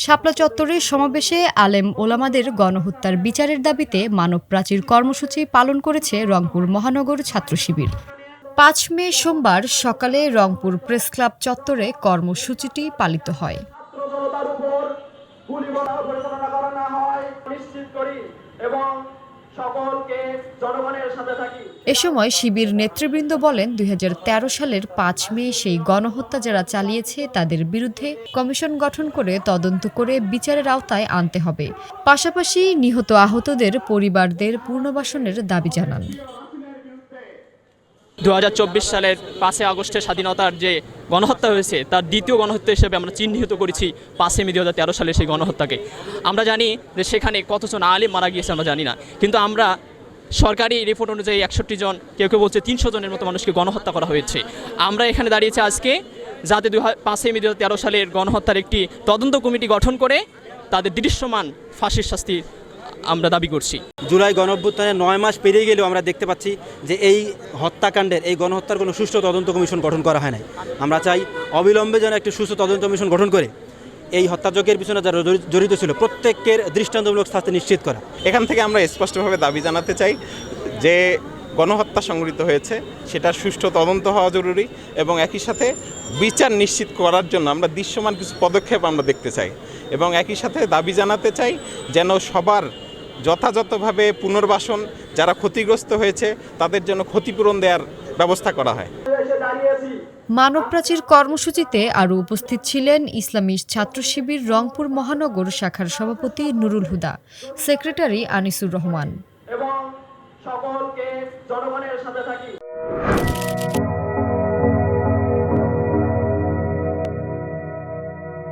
শাপলা চত্বরের সমাবেশে আলেম ওলামাদের গণহত্যার বিচারের দাবিতে মানব প্রাচীর কর্মসূচি পালন করেছে রংপুর মহানগর ছাত্র শিবির। ৫ মে সোমবার সকালে রংপুর প্রেসক্লাব চত্বরে কর্মসূচিটি পালিত হয়। এ সময় শিবির নেতৃবৃন্দ বলেন, ২০১৩ সালের ৫ মে সেই গণহত্যা যারা চালিয়েছে তাদের বিরুদ্ধে কমিশন গঠন করে তদন্ত করে বিচারের আওতায় আনতে হবে। পাশাপাশি নিহত আহতদের পরিবারদের পুনর্বাসনের দাবি জানান। ২০২৪ সালের ৫ আগস্টের স্বাধীনতার যে গণহত্যা হয়েছে তার দ্বিতীয় গণহত্যা হিসেবে আমরা চিহ্নিত করেছি ৫ মে ২০১৩ সালের সেই গণহত্যাকে। আমরা জানি যে সেখানে কতজন আলেম মারা গিয়েছে আমরা জানি না, কিন্তু আমরা সরকারি রিপোর্ট অনুযায়ী ৬১ জন, কেউ কেউ বলছে ৩০০ জনের মতো মানুষকে গণহত্যা করা হয়েছে। আমরা এখানে দাঁড়িয়েছি আজকে যাতে ৫ মে ২০১৩ সালের গণহত্যার একটি তদন্ত কমিটি গঠন করে তাদের দৃশ্যমান ফাঁসির শাস্তি আমরা দাবি করছি। জুলাই গণঅভ্যুত্থানের ৯ মাস পেরিয়ে গেলেও আমরা দেখতে পাচ্ছি যে এই হত্যাকাণ্ডের, এই গণহত্যার কোনো সুষ্ঠু তদন্ত কমিশন গঠন করা হয় নাই। আমরা চাই অবিলম্বে যেন একটি সুষ্ঠু তদন্ত কমিশন গঠন করে এই হত্যাযজ্ঞের পিছনে যারা জড়িত ছিল প্রত্যেকের দৃষ্টান্তমূলক শাস্তি নিশ্চিত করা। এখান থেকে আমরা স্পষ্টভাবে দাবি জানাতে চাই যে গণহত্যা সংঘটিত হয়েছে সেটার সুষ্ঠু তদন্ত হওয়া জরুরি এবং একই সাথে বিচার নিশ্চিত করার জন্য আমরা দৃশ্যমান কিছু পদক্ষেপ আমরা দেখতে চাই এবং একই সাথে দাবি জানাতে চাই যেন সবার যথাযথভাবে পুনর্বাসন, যারা ক্ষতিগ্রস্ত হয়েছে তাদের জন্য ক্ষতিপূরণ দেওয়ার ব্যবস্থা করা হয়। মানব প্রাচীর কর্মসূচিতে আরও উপস্থিত ছিলেন ইসলামী ছাত্র শিবির রংপুর মহানগর শাখার সভাপতি নুরুল হুদা, সেক্রেটারি আনিসুর রহমান।